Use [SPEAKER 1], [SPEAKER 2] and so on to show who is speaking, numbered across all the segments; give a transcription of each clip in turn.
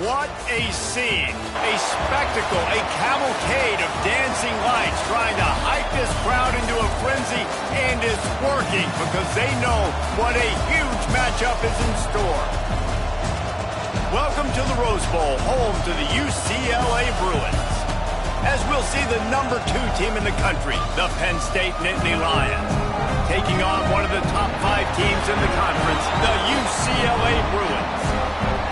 [SPEAKER 1] What a scene, a spectacle, a cavalcade of dancing lights trying to hype this crowd into a frenzy, and it's working because they know what a huge matchup is in store. Welcome to the Rose Bowl, home to the UCLA Bruins. As we'll see the #2 team in the country, the Penn State Nittany Lions, taking on one of the top 5 teams in the conference, the UCLA Bruins.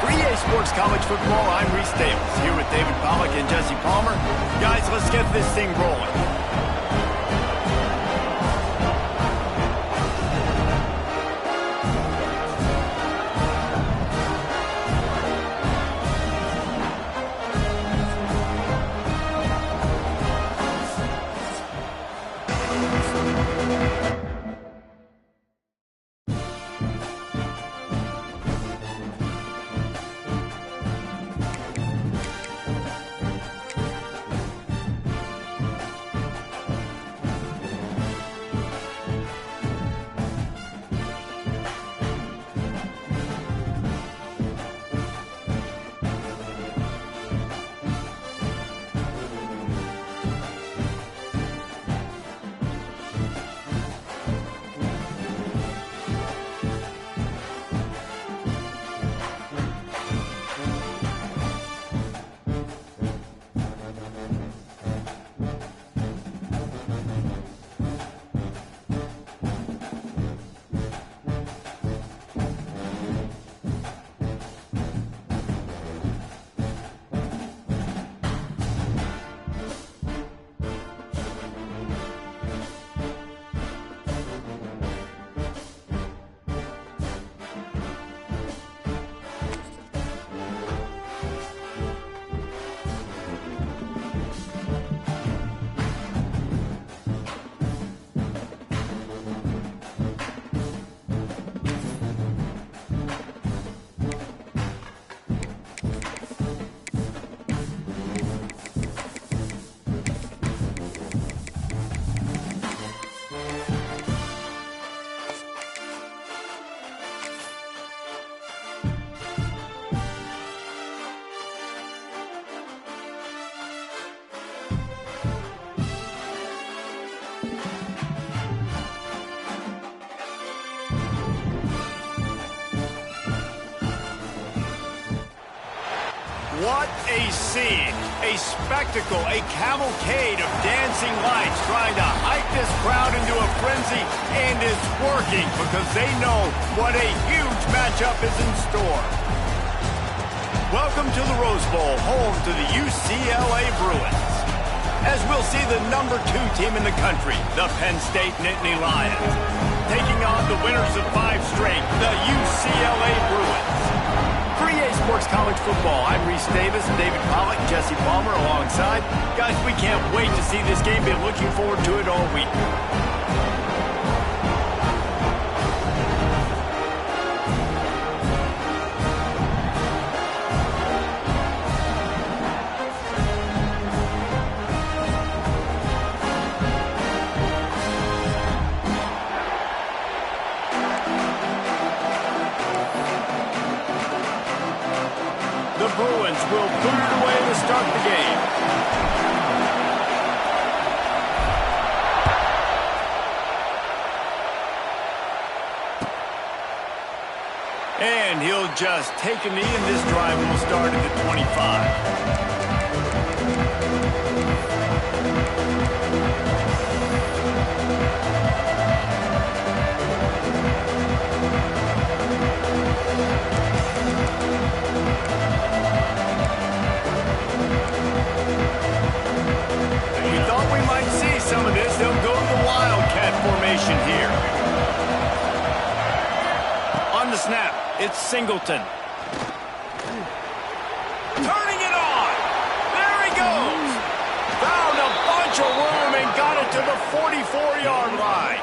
[SPEAKER 1] For EA Sports College Football, I'm Reese Davis, here with David Pollack and Jesse Palmer. Guys, let's get this thing rolling. What a scene, a spectacle, a cavalcade of dancing lights trying to hype this crowd into a frenzy, and it's working because they know what a huge matchup is in store. Welcome to the Rose Bowl, home to the UCLA Bruins. As we'll see the #2 team in the country, the Penn State Nittany Lions, taking on the winners of 5 straight, the UCLA Bruins. For EA Sports College Football, I'm Reese Davis, David Pollack, Jesse Palmer alongside. Guys, we can't wait to see this game. Been looking forward to it all week. The Bruins will put it away to start the game. And he'll just take a knee, and this drive will start at the 25. Some of this, they'll go to the Wildcat formation here. On the snap, it's Singleton. Turning it on. There he goes. Found a bunch of room and got it to the 44-yard line.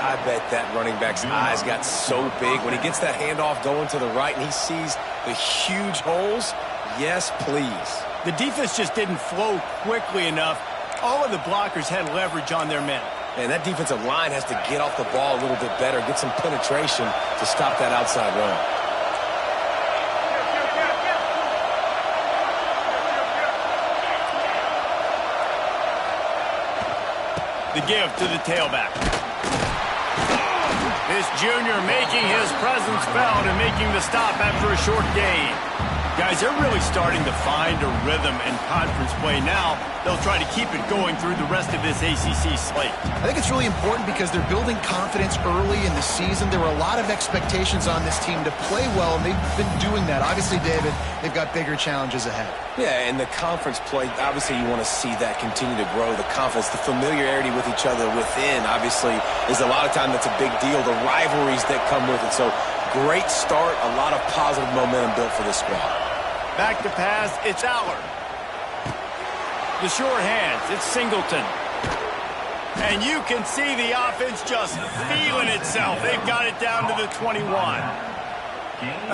[SPEAKER 2] I bet that running back's eyes got so big when he gets that handoff going to the right and he sees the huge holes. Yes, please.
[SPEAKER 1] The defense just didn't flow quickly enough. All of the blockers had leverage on their men.
[SPEAKER 2] And that defensive line has to get off the ball a little bit better, get some penetration to stop that outside run.
[SPEAKER 1] The give to the tailback. This junior making his presence felt and making the stop after a short gain. Guys, they're really starting to find a rhythm in conference play now. They'll try to keep it going through the rest of this ACC slate.
[SPEAKER 3] I think it's really important because they're building confidence early in the season. There were a lot of expectations on this team to play well, and they've been doing that. Obviously, David, they've got bigger challenges ahead.
[SPEAKER 2] Yeah, and the conference play, obviously you want to see that continue to grow. The confidence, the familiarity with each other within, obviously, is a lot of time that's a big deal. The rivalries that come with it. So, great start, a lot of positive momentum built for this squad.
[SPEAKER 1] Back to pass, it's Allard. The short hands, it's Singleton. And you can see the offense just feeling itself. They've got it down to the 21.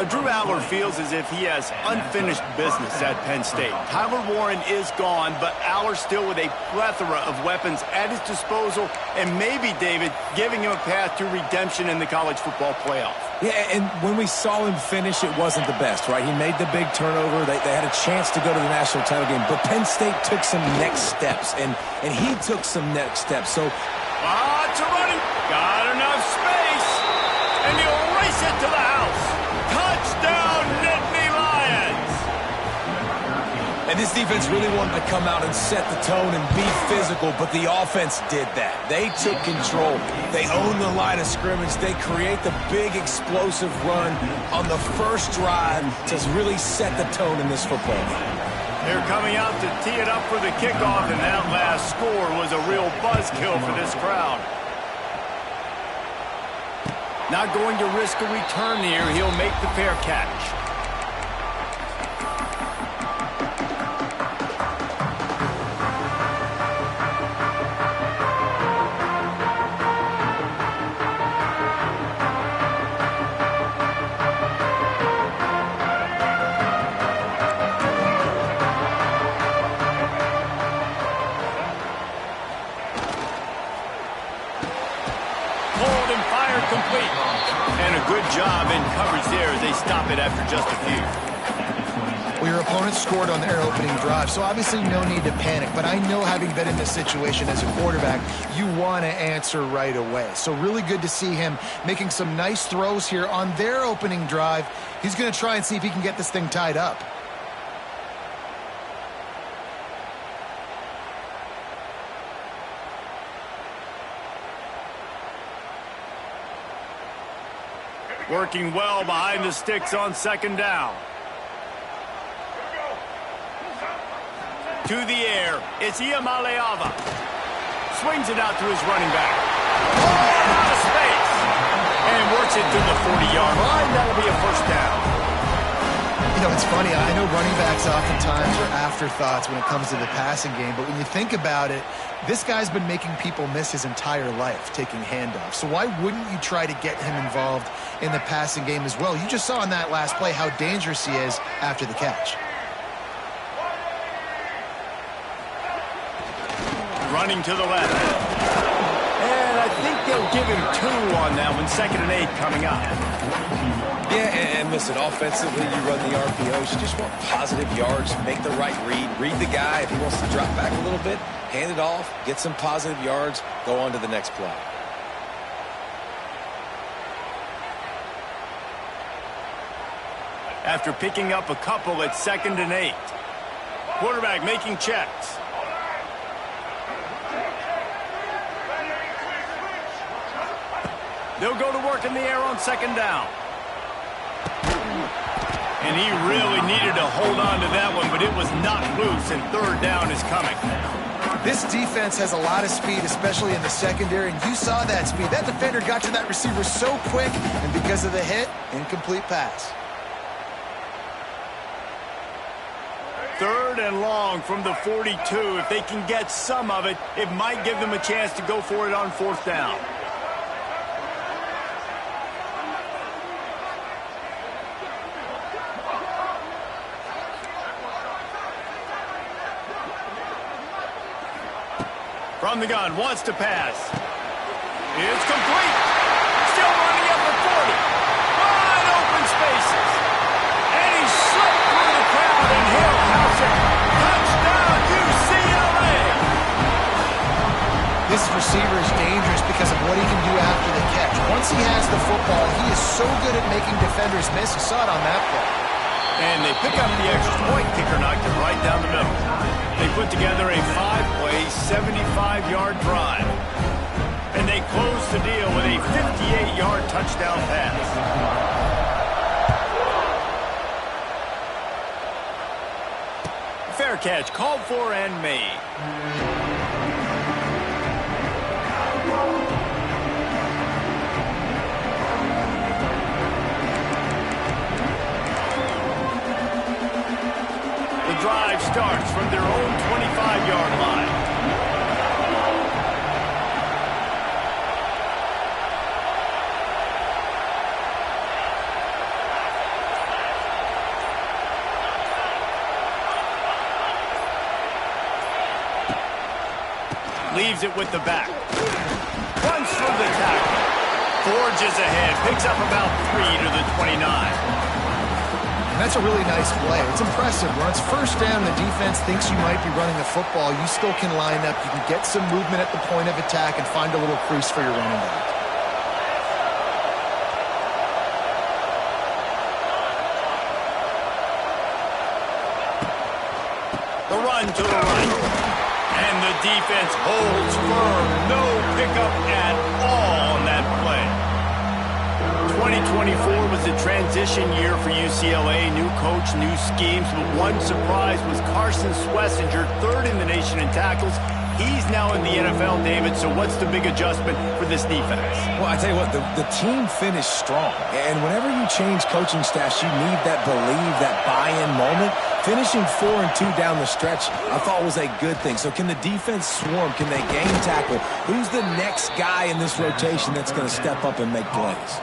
[SPEAKER 1] Drew Allard feels as if he has unfinished business at Penn State. Tyler Warren is gone, but Allard still with a plethora of weapons at his disposal, and maybe, David, giving him a path to redemption in the college football playoff.
[SPEAKER 2] Yeah, and when we saw him finish, it wasn't the best, right? He made the big turnover. They had a chance to go to the national title game, but Penn State took some next steps, and he took some next steps. So,
[SPEAKER 1] it's a running. Got enough space, and he'll race it to the house. Touchdown, Nittany Lions!
[SPEAKER 2] And this defense really wanted to come out and set the tone and be physical, but the offense did that. They took control. They owned the line of scrimmage. They create the big explosive run on the first drive to really set the tone in this football game.
[SPEAKER 1] They're coming out to tee it up for the kickoff, and that last score was a real buzzkill for this crowd. Not going to risk a return here. He'll make the fair catch. Hold and fire complete. And a good job in coverage there as they stop it after just a few.
[SPEAKER 3] Well, your opponent scored on their opening drive, so obviously no need to panic. But I know, having been in this situation as a quarterback, you want to answer right away. So really good to see him making some nice throws here on their opening drive. He's going to try and see if he can get this thing tied up.
[SPEAKER 1] Working well behind the sticks on second down. To the air, it's Iamaleava. Swings it out to his running back. Oh, out of space. And works it to the 40-yard line. That'll be a first down.
[SPEAKER 3] You know, it's funny. I know running backs oftentimes are afterthoughts when it comes to the passing game, but when you think about it, this guy's been making people miss his entire life taking handoffs. So why wouldn't you try to get him involved in the passing game as well? You just saw in that last play how dangerous he is after the catch.
[SPEAKER 1] Running to the left. And I think they'll give him 2 on that one. 2nd and 8 coming up.
[SPEAKER 2] Yeah, and listen, offensively, you run the RPOs. You just want positive yards, make the right read the guy. If he wants to drop back a little bit, hand it off, get some positive yards, go on to the next play.
[SPEAKER 1] After picking up a couple at 2nd and 8. Quarterback making checks. They'll go to work in the air on 2nd down. And he really needed to hold on to that one, but it was not loose, and 3rd down is coming.
[SPEAKER 3] This defense has a lot of speed, especially in the secondary, and you saw that speed. That defender got to that receiver so quick, and because of the hit, incomplete pass.
[SPEAKER 1] 3rd and long from the 42. If they can get some of it, it might give them a chance to go for it on 4th down. From the gun, wants to pass. It's complete. Still running up the 40. Wide open spaces. And he slipped through the crowd, and he'll house it. Touchdown, UCLA.
[SPEAKER 3] This receiver football. He is so good at making defenders miss. You saw it on that play.
[SPEAKER 1] And they pick up the extra point. Kicker knocked it right down the middle. They put together a 5-play, 75-yard drive. And they close the deal with a 58-yard touchdown pass. Fair catch, called for and made. The drive starts from their own 25-yard line. Leaves it with the back. Runs through the tackle. Forges ahead. Picks up about 3 to the 29.
[SPEAKER 3] And that's a really nice play. It's impressive. When it's first down, the defense thinks you might be running the football. You still can line up. You can get some movement at the point of attack and find a little crease for your running back.
[SPEAKER 1] The run to the right. And the defense holds firm. No pickup at all on that play. 2024 was a transition year for UCLA. New coach, new schemes. But one surprise was Carson Schlesinger, third in the nation in tackles. He's now in the NFL, David, so what's the big adjustment for this defense?
[SPEAKER 2] Well, I tell you what, the team finished strong. And whenever you change coaching staffs, you need that believe, that buy-in moment. Finishing 4-2 down the stretch, I thought was a good thing. So can the defense swarm? Can they game tackle? Who's the next guy in this rotation that's going to step up and make plays?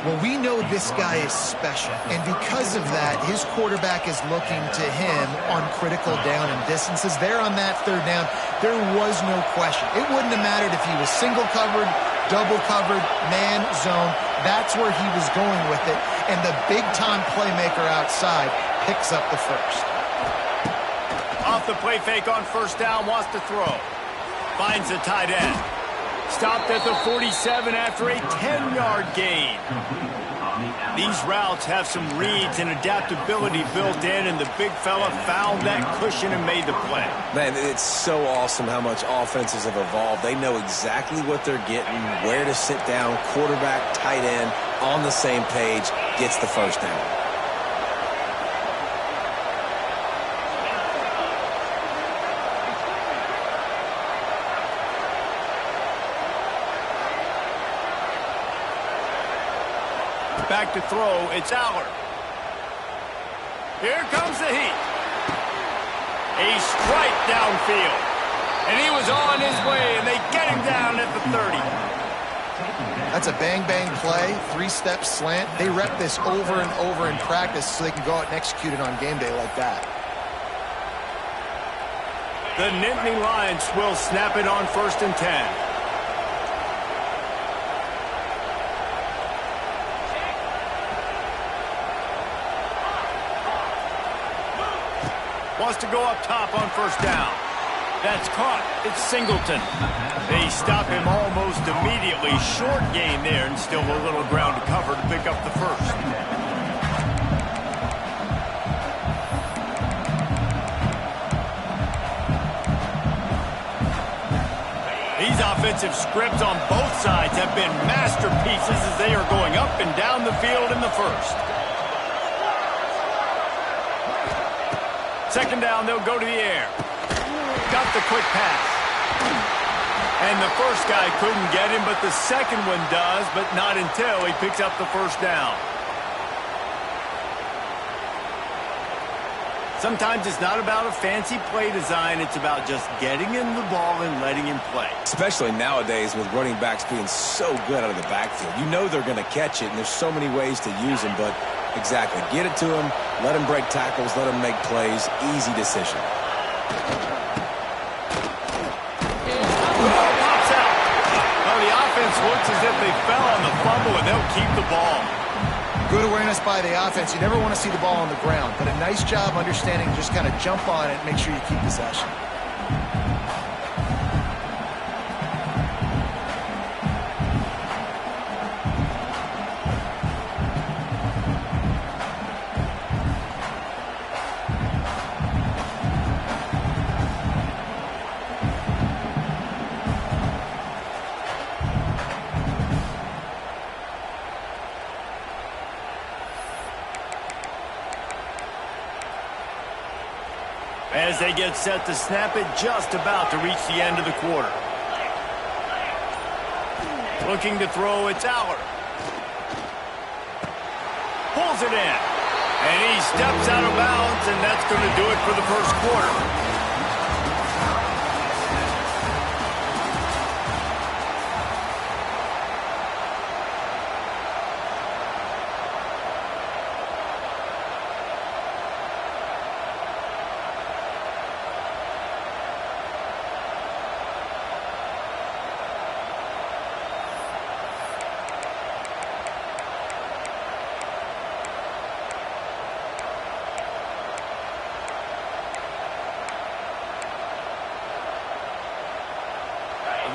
[SPEAKER 3] Well, we know this guy is special. And because of that, his quarterback is looking to him on critical down and distances. There on that third down, there was no question. It wouldn't have mattered if he was single covered, double covered, man, zone. That's where he was going with it. And the big-time playmaker outside picks up the first.
[SPEAKER 1] Off the play fake on first down, wants to throw. Finds the tight end. Stopped at the 47 after a 10-yard gain. These routes have some reads and adaptability built in, and the big fella found that cushion and made the play.
[SPEAKER 2] Man, it's so awesome how much offenses have evolved. They know exactly what they're getting, where to sit down, quarterback, tight end, on the same page, gets the first down.
[SPEAKER 1] Back to throw, it's Aller. Here comes the heat. A strike downfield. And he was on his way, and they get him down at the 30.
[SPEAKER 3] That's a bang-bang play, 3-step slant. They rep this over and over in practice so they can go out and execute it on game day like that.
[SPEAKER 1] The Nittany Lions will snap it on 1st and 10. Wants to go up top on first down. That's caught. It's Singleton. They stop him almost immediately. Short gain there, and still a little ground to cover to pick up the first. These offensive scripts on both sides have been masterpieces as they are going up and down the field in the first. Second down, they'll go to the air. Got the quick pass. And the first guy couldn't get him, but the second one does, but not until he picks up the first down. Sometimes it's not about a fancy play design. It's about just getting him the ball and letting him play.
[SPEAKER 2] Especially nowadays with running backs being so good out of the backfield. You know they're going to catch it, and there's so many ways to use them, but exactly. Get it to him, let him break tackles, let him make plays. Easy decision.
[SPEAKER 1] Pops out. Well, the offense looks as if they fell on the fumble, and they'll keep the ball.
[SPEAKER 3] Good awareness by the offense. You never want to see the ball on the ground, but a nice job understanding just kind of jump on it and make sure you keep possession.
[SPEAKER 1] As they get set to snap it, just about to reach the end of the quarter. Looking to throw, it's Aller. Pulls it in. And he steps out of bounds, and that's going to do it for the first quarter.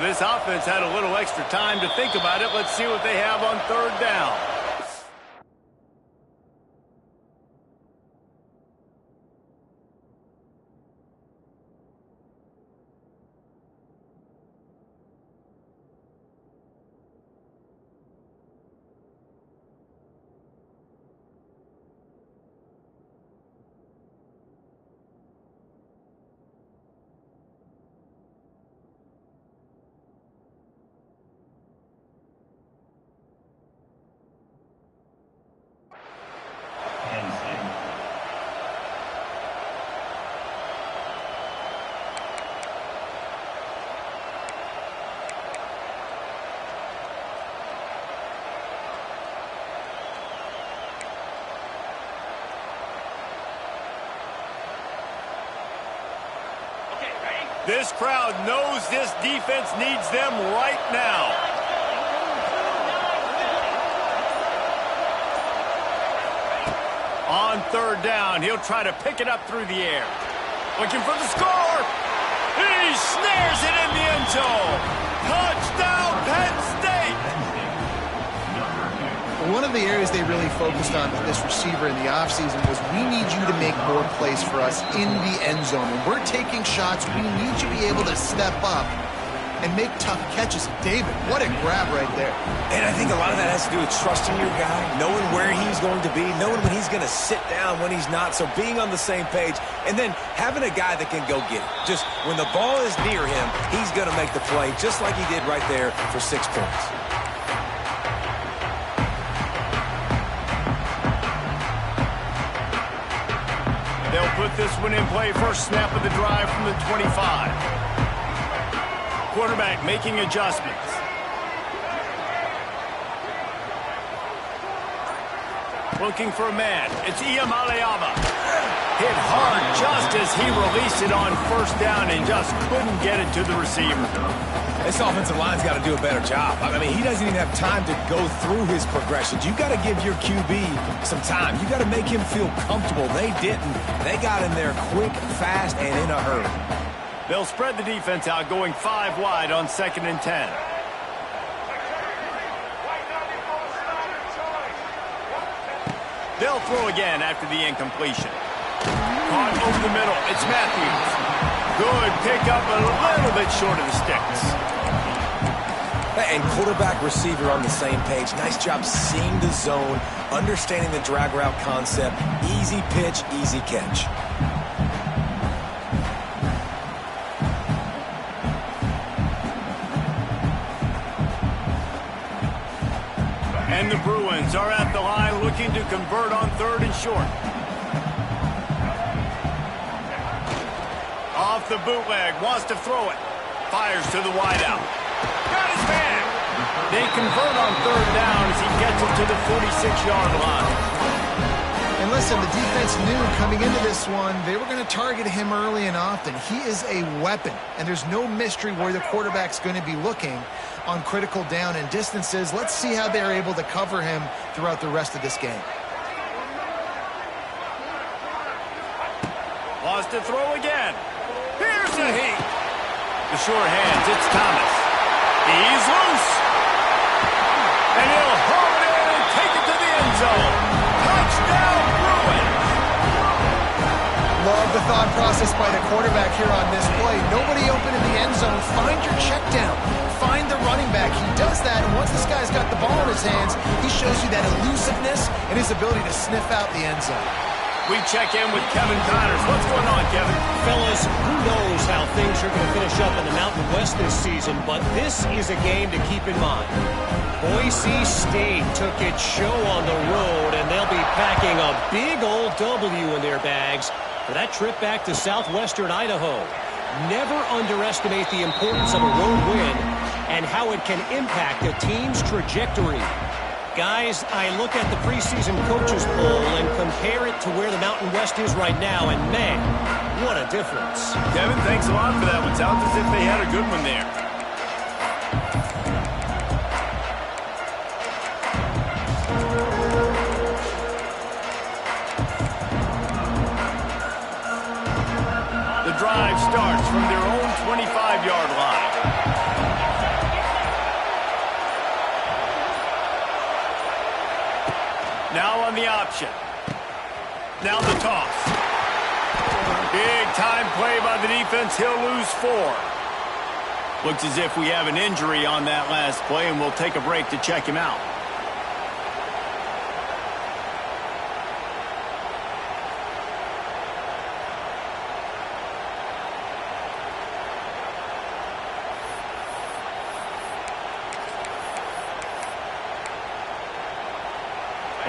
[SPEAKER 1] This offense had a little extra time to think about it. Let's see what they have on third down. This crowd knows this defense needs them right now. On third down, he'll try to pick it up through the air. Looking for the score. He snares it in the end zone. Touchdown, Penn State.
[SPEAKER 3] One of the areas they really focused on with this receiver in the offseason was we need you to make more plays for us in the end zone. When we're taking shots, we need you to be able to step up and make tough catches. David, what a grab right there.
[SPEAKER 2] And I think a lot of that has to do with trusting your guy, knowing where he's going to be, knowing when he's going to sit down, when he's not. So being on the same page, and then having a guy that can go get it. Just when the ball is near him, he's going to make the play, just like he did right there for 6 points.
[SPEAKER 1] They'll put this one in play. First snap of the drive from the 25. Quarterback making adjustments. Looking for a man. It's Iamaleava. Hit hard just as he released it on first down and just couldn't get it to the receiver.
[SPEAKER 2] This offensive line's got to do a better job. I mean, he doesn't even have time to go through his progressions. You got to give your QB some time. You got to make him feel comfortable. They didn't. They got in there quick, fast, and in a hurry.
[SPEAKER 1] They'll spread the defense out, going 5 wide on 2nd and 10. They'll throw again after the incompletion. Caught over the middle. It's Matthews. Good pickup, a little bit short of the sticks.
[SPEAKER 2] And quarterback receiver on the same page. Nice job seeing the zone, understanding the drag route concept. Easy pitch, easy catch.
[SPEAKER 1] And the Bruins are at the line looking to convert on 3rd and short. Off the bootleg, wants to throw it. Fires to the wideout. Got his man. They convert on 3rd down as he gets it to the 46-yard line.
[SPEAKER 3] And listen, the defense knew coming into this one, they were going to target him early and often. He is a weapon, and there's no mystery where the quarterback's going to be looking on critical down and distances. Let's see how they're able to cover him throughout the rest of this game.
[SPEAKER 1] Wants to throw again. Here's the heat. The short hands, it's Thomas. He's loose. And he'll haul it in and take it to the end zone. Touchdown, Bruins.
[SPEAKER 3] Love the thought process by the quarterback here on this play. Nobody open in the end zone. Find your check down. Find the running back. He does that, and once this guy's got the ball in his hands, he shows you that elusiveness and his ability to sniff out the end zone.
[SPEAKER 1] We check in with Kevin Connors. What's going on, Kevin?
[SPEAKER 4] Fellas, who knows how things are going to finish up in the Mountain West this season, but this is a game to keep in mind. Boise State took its show on the road, and they'll be packing a big old W in their bags for that trip back to southwestern Idaho. Never underestimate the importance of a road win and how it can impact a team's trajectory. Guys, I look at the preseason coaches poll and compare it to where the Mountain West is right now, and man, what a difference.
[SPEAKER 1] Kevin, thanks a lot for that one. Sounds as if they had a good one there. The drive starts from their own 25-yard line. Now on the option. Now the toss. Big time play by the defense. He'll lose 4. Looks as if we have an injury on that last play, and we'll take a break to check him out.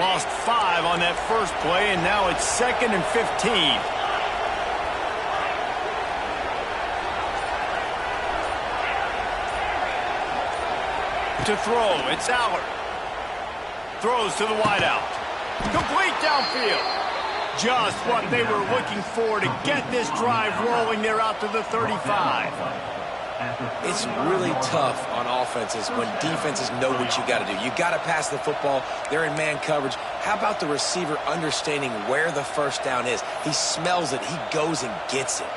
[SPEAKER 1] Lost 5 on that first play, and now it's 2nd and 15. To throw, it's Allard. Throws to the wideout. Complete downfield. Just what they were looking for to get this drive rolling there out to the 35.
[SPEAKER 2] It's really tough on offenses when defenses know what you got to do. You got to pass the football. They're in man coverage. How about the receiver understanding where the first down is? He smells it. He goes and gets it.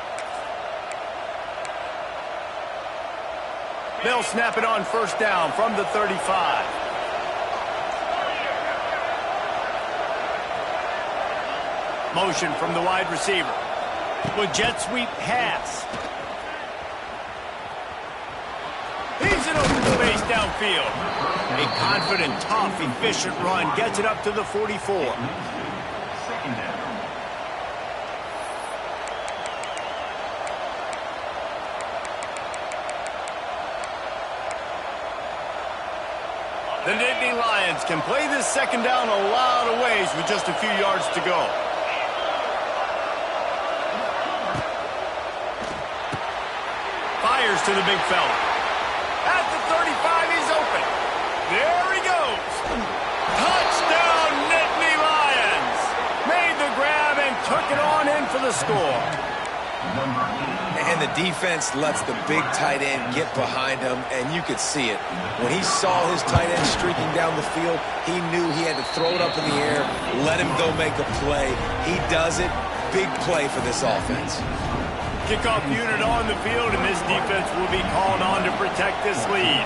[SPEAKER 1] They'll snap it on first down from the 35. Motion from the wide receiver. With jet sweep pass. He's it over the base downfield. A confident, tough, efficient run gets it up to the 44. The Nittany Lions can play this second down a lot of ways with just a few yards to go. Fires to the big fella. At the 35, he's open. There he goes. Touchdown, Nittany Lions. Made the grab and took it on in for the score.
[SPEAKER 2] And the defense lets the big tight end get behind him, and you could see it. When he saw his tight end streaking down the field, he knew he had to throw it up in the air, let him go make a play. He does it. Big play for this offense.
[SPEAKER 1] Kickoff unit on the field, and this defense will be called on to protect this lead.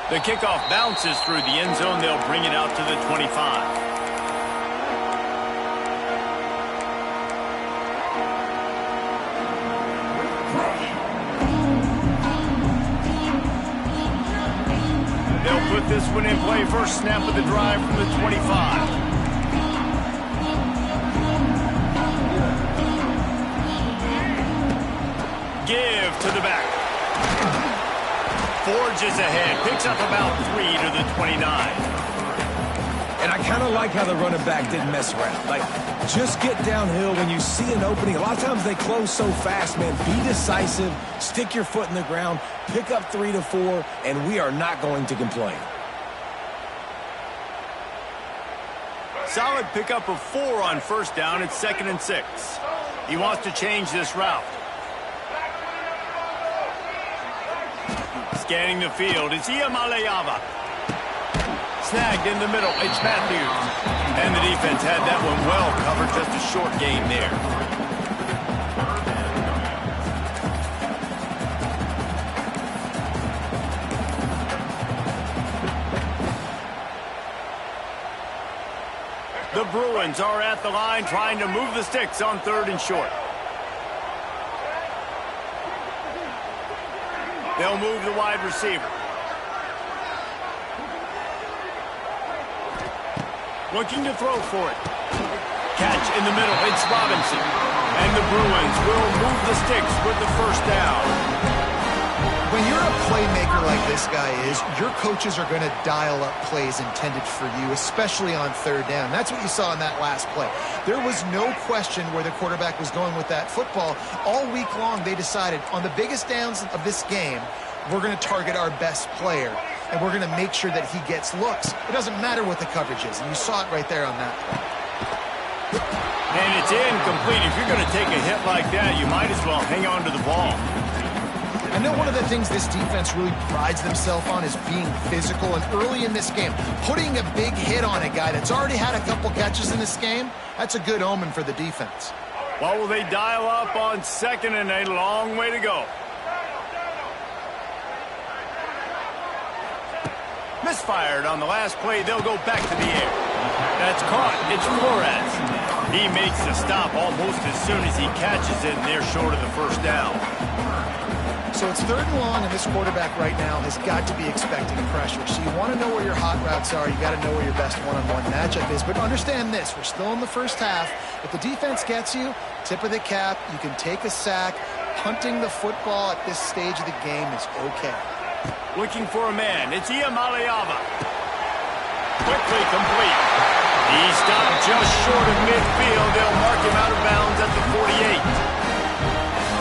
[SPEAKER 1] The kickoff bounces through the end zone. They'll bring it out to the 25. They'll put this one in play. First snap of the drive from the 25. Give to the back. Forges ahead. Picks up about 3 to the 29.
[SPEAKER 2] And I kind of like how the running back didn't mess around. Like, just get downhill when you see an opening. A lot of times they close so fast, man. Be decisive. Stick your foot in the ground. Pick up 3 to 4, and we are not going to complain.
[SPEAKER 1] Solid pickup of 4 on first down. It's 2nd and 6. He wants to change this route. Scanning the field, it's Iamaleava. Snagged in the middle, it's Matthews. And the defense had that one well covered, just a short gain there. The Bruins are at the line trying to move the sticks on 3rd and short. They'll move the wide receiver. Looking to throw for it. Catch in the middle. It's Robinson. And the Bruins will move the sticks with the first down.
[SPEAKER 3] When you're a playmaker like this guy is, your coaches are going to dial up plays intended for you, especially on third down. That's what you saw in that last play. There was no question where the quarterback was going with that football. All week long, they decided on the biggest downs of this game, we're going to target our best player, and we're going to make sure that he gets looks. It doesn't matter what the coverage is, and you saw it right there on that play.
[SPEAKER 1] And it's incomplete. If you're going to take a hit like that, you might as well hang on to the ball.
[SPEAKER 3] I know one of the things this defense really prides themselves on is being physical, and early in this game, putting a big hit on a guy that's already had a couple catches in this game, that's a good omen for the defense.
[SPEAKER 1] Well, will they dial up on second and a long way to go? Misfired on the last play. They'll go back to the air. That's caught. It's Flores. He makes the stop almost as soon as he catches it, and they're short of the first down.
[SPEAKER 3] So it's third and long, and this quarterback right now has got to be expecting pressure. So you want to know where your hot routes are. You got to know where your best one-on-one matchup is. But understand this, we're still in the first half. If the defense gets you, tip of the cap, you can take a sack. Punting the football at this stage of the game is okay.
[SPEAKER 1] Looking for a man. It's Iamaleava. Quickly complete. He stopped just short of midfield. They'll mark him out of bounds at the 48.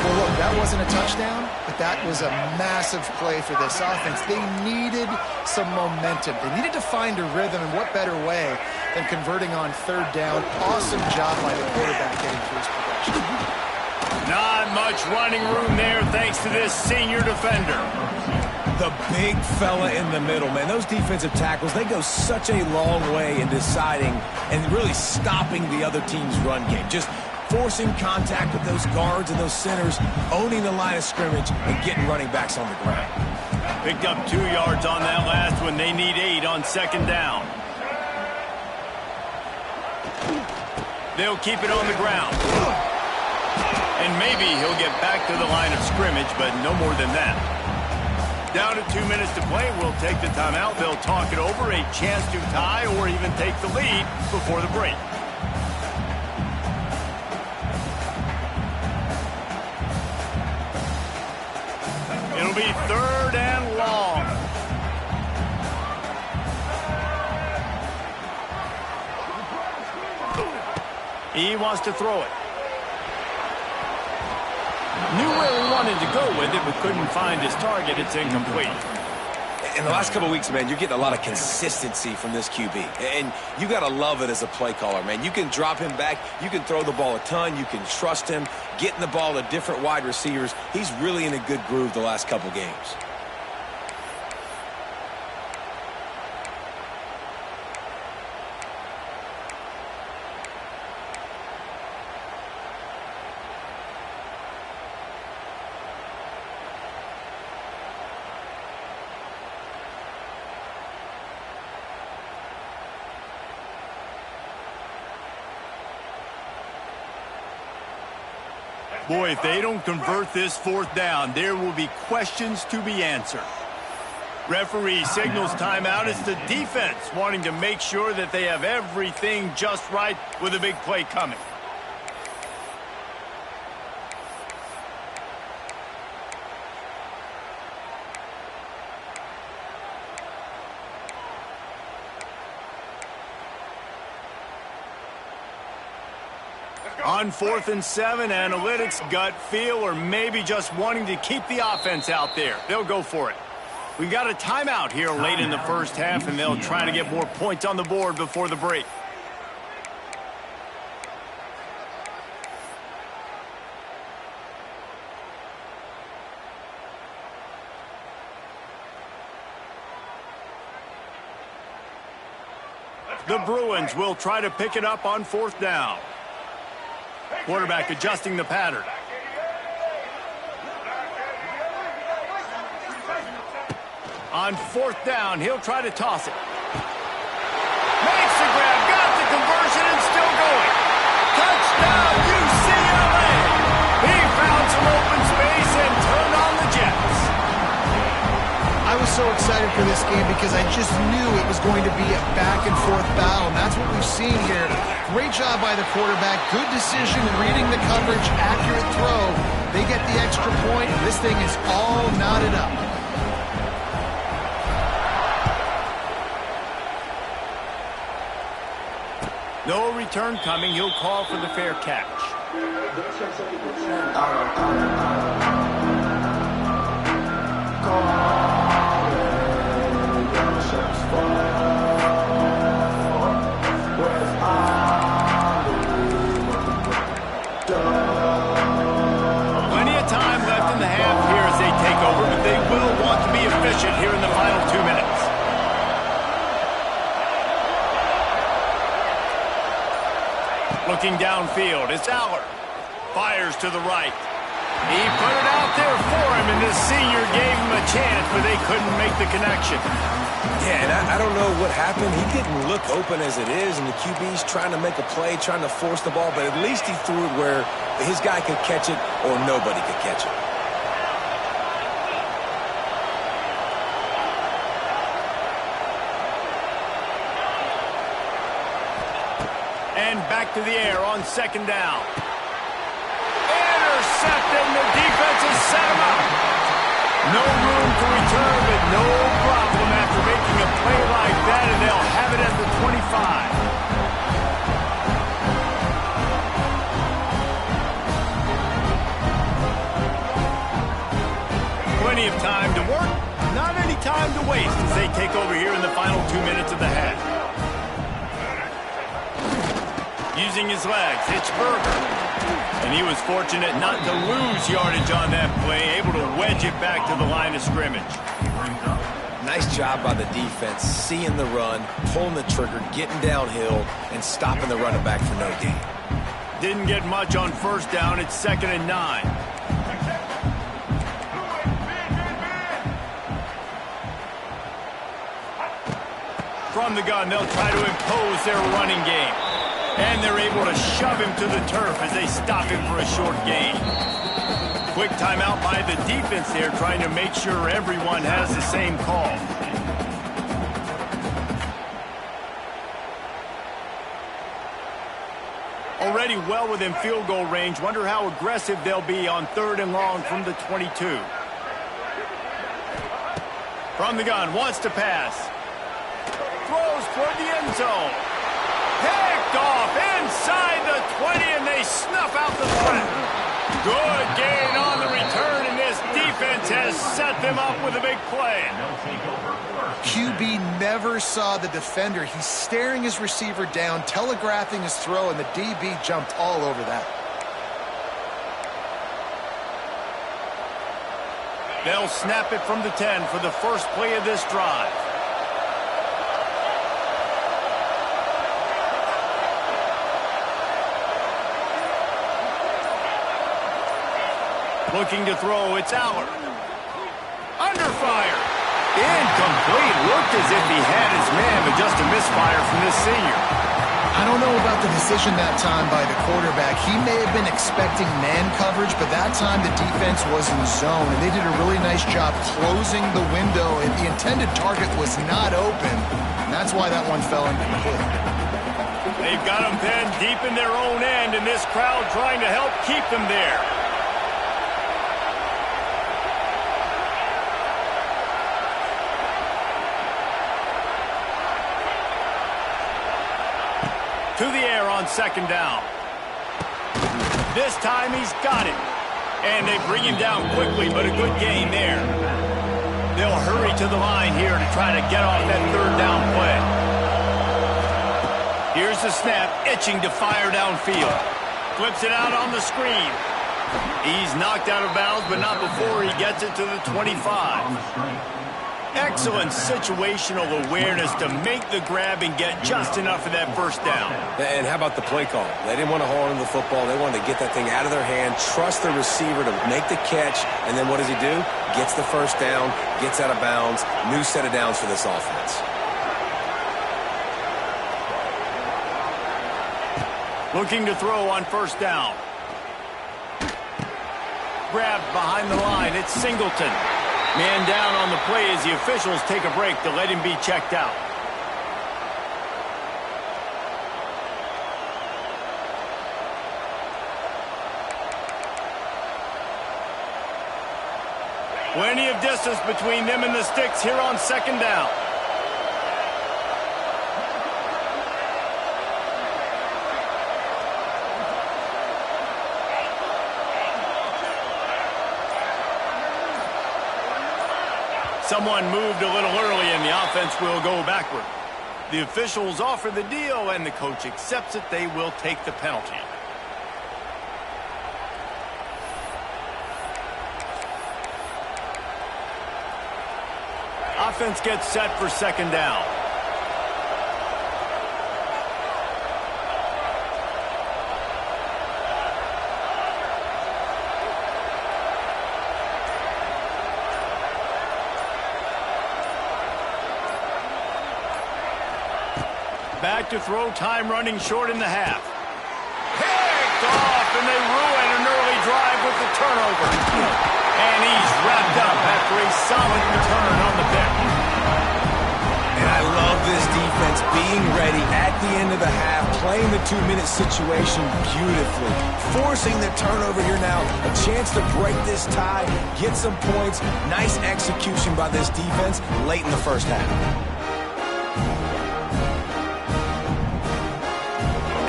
[SPEAKER 3] Well, look, that wasn't a touchdown, but that was a massive play for this offense. They needed some momentum. They needed to find a rhythm, and what better way than converting on third down. Awesome job by the quarterback getting through his progression.
[SPEAKER 1] Not much running room there thanks to this senior defender.
[SPEAKER 2] The big fella in the middle, man. Those defensive tackles, they go such a long way in deciding and really stopping the other team's run game. Just forcing contact with those guards and those centers, owning the line of scrimmage, and getting running backs on the ground.
[SPEAKER 1] Picked up 2 yards on that last one. They need 8 on second down. They'll keep it on the ground. And maybe he'll get back to the line of scrimmage, but no more than that. Down to 2 minutes to play. We'll take the timeout. They'll talk it over, a chance to tie or even take the lead before the break. It'll be third and long. He wants to throw it. Knew where he wanted to go with it, but couldn't find his target. It's incomplete.
[SPEAKER 2] In the last couple of weeks, man, you're getting a lot of consistency from this QB. And you got to love it as a play caller, man. You can drop him back. You can throw the ball a ton. You can trust him, getting the ball to different wide receivers. He's really in a good groove the last couple games.
[SPEAKER 1] Boy, if they don't convert this fourth down, there will be questions to be answered. Referee signals timeout. It's the defense wanting to make sure that they have everything just right with a big play coming. On 4th and 7, analytics, gut feel, or maybe just wanting to keep the offense out there. They'll go for it. We've got a timeout here late in the first half, and they'll try to get more points on the board before the break. The Bruins will try to pick it up on 4th down. Quarterback adjusting the pattern. On 4th down, he'll try to toss it. Makes the grab, got the conversion, and still going. Touchdown, UCLA! He found some open space and turned on the Jets. I
[SPEAKER 3] I was so excited for this game because I just knew it was going to be a back-and-forth battle, and that's what we've seen here. Great job by the quarterback, good decision, reading the coverage, accurate throw. They get the extra point, and this thing is all knotted up.
[SPEAKER 1] No return coming. He'll call for the fair catch. Plenty of time left in the half here as they take over, but they will want to be efficient here in the final 2 minutes. Looking downfield, it's Aller. Fires to the right. He put it out there for him, and this senior gave him a chance, but they couldn't make the connection.
[SPEAKER 2] Yeah, and I don't know what happened. He didn't look open as it is, and the QB's trying to make a play, trying to force the ball, but at least he threw it where his guy could catch it or nobody could catch it.
[SPEAKER 1] And back to the air on second down. Intercepted, and the defense has set him up. No room to return, but no problem after making a play like that, and they'll have it at the 25. Plenty of time to work, not any time to waste as they take over here in the final 2 minutes of the half. Using his legs, it's Berger. And he was fortunate not to lose yardage on that play, able to wedge it back to the line of scrimmage.
[SPEAKER 2] Nice job by the defense, seeing the run, pulling the trigger, getting downhill, and stopping the running back for no gain.
[SPEAKER 1] Didn't get much on first down. It's 2nd and 9. From the gun, they'll try to impose their running game. And they're able to shove him to the turf as they stop him for a short gain. Quick timeout by the defense there, trying to make sure everyone has the same call. Already well within field goal range. Wonder how aggressive they'll be on 3rd and long from the 22. From the gun, wants to pass. Throws toward the end zone. Picked off inside the 20, and they snuff out the threat. Good gain on the return, and this defense has set them up with a big play.
[SPEAKER 3] QB never saw the defender. He's staring his receiver down, telegraphing his throw, and the DB jumped all over that.
[SPEAKER 1] They'll snap it from the 10 for the first play of this drive. Looking to throw, it's Aller. Under fire. Incomplete. Looked as if he had his man, but just a misfire from this senior.
[SPEAKER 3] I don't know about the decision that time by the quarterback. He may have been expecting man coverage, but that time the defense was in zone, and they did a really nice job closing the window, and the intended target was not open, and that's why that one fell incomplete.
[SPEAKER 1] They've got them pinned deep in their own end, and this crowd trying to help keep them there. To the air on second down. This time he's got it. And they bring him down quickly, but a good gain there. They'll hurry to the line here to try to get off that 3rd down play. Here's the snap, itching to fire downfield. Flips it out on the screen. He's knocked out of bounds, but not before he gets it to the 25. Excellent situational awareness to make the grab and get just enough of that first down.
[SPEAKER 2] And how about the play call? They didn't want to hold on to the football. They wanted to get that thing out of their hand, trust the receiver to make the catch, and then what does he do? Gets the first down, gets out of bounds, new set of downs for this offense.
[SPEAKER 1] Looking to throw on first down. Grabbed behind the line, it's Singleton. Man down on the play as the officials take a break to let him be checked out. Plenty of distance between them and the sticks here on second down. Someone moved a little early and the offense will go backward. The officials offer the deal and the coach accepts it. They will take the penalty. Offense gets set for second down. Back to throw, time running short in the half. Picked off, and they ruin an early drive with the turnover. And he's wrapped up after a solid return on the pick.
[SPEAKER 2] And I love this defense being ready at the end of the half, playing the 2-minute situation beautifully, forcing the turnover here now, a chance to break this tie, get some points. Nice execution by this defense late in the first half.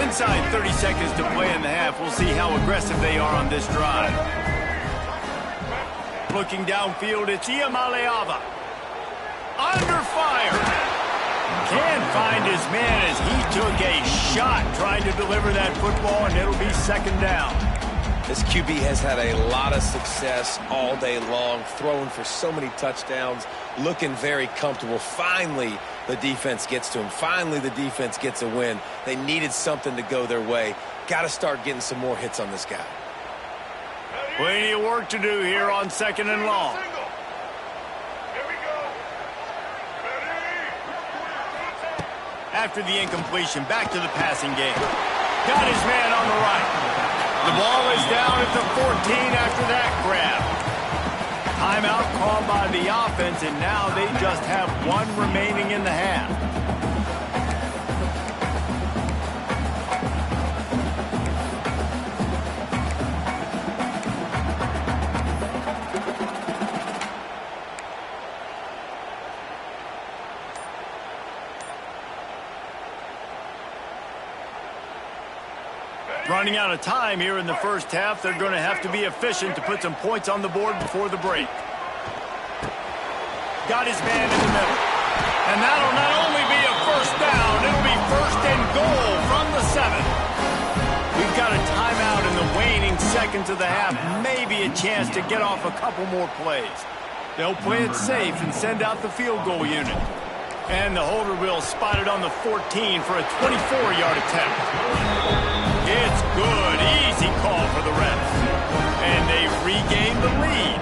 [SPEAKER 1] Inside 30 seconds to play in the half. We'll see how aggressive they are on this drive. Looking downfield, it's Iamaleava. Under fire. Can't find his man as he took a shot trying to deliver that football, and it'll be second down.
[SPEAKER 2] This QB has had a lot of success all day long, throwing for so many touchdowns, looking very comfortable. Finally, the defense gets to him. Finally, the defense gets a win. They needed something to go their way. Got to start getting some more hits on this guy.
[SPEAKER 1] Plenty of work to do here on second and long. After the incompletion, back to the passing game. Got his man on the right. The ball is down at the 14 after that grab. Timeout called by the offense, and now they just have one remaining in the half. Running out of time here in the first half. They're going to have to be efficient to put some points on the board before the break. Got his man in the middle. And that'll not only be a first down, it'll be first and goal from the 7. We've got a timeout in the waning seconds of the half. Maybe a chance to get off a couple more plays. They'll play it safe and send out the field goal unit. And the holder will spot it on the 14 for a 24-yard attempt. It's good. Easy call for the refs. And they regain the lead.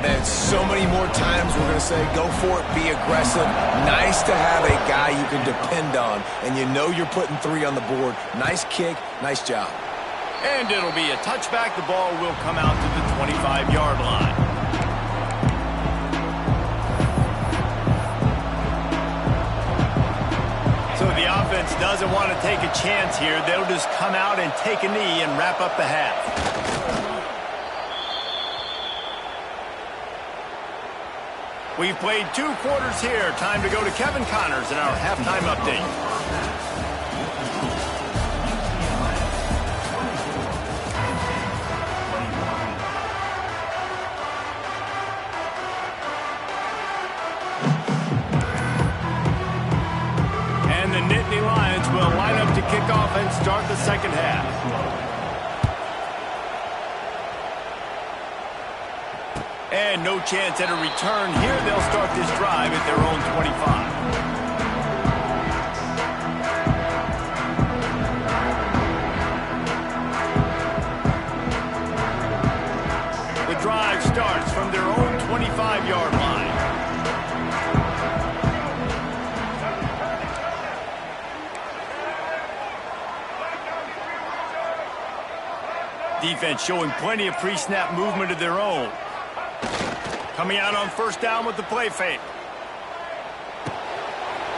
[SPEAKER 2] And so many more times we're going to say, go for it, be aggressive. Nice to have a guy you can depend on, and you know you're putting 3 on the board. Nice kick, nice job.
[SPEAKER 1] And it'll be a touchback. The ball will come out to the 25-yard line. So the offense doesn't want to take a chance here. They'll just come out and take a knee and wrap up the half. We've played 2 quarters here. Time to go to Kevin Connors in our halftime update. Kick off and start the second half. And no chance at a return here. They'll start this drive at their own 25. The drive starts from their own 25-yard line. Defense showing plenty of pre-snap movement of their own. Coming out on first down with the play fake.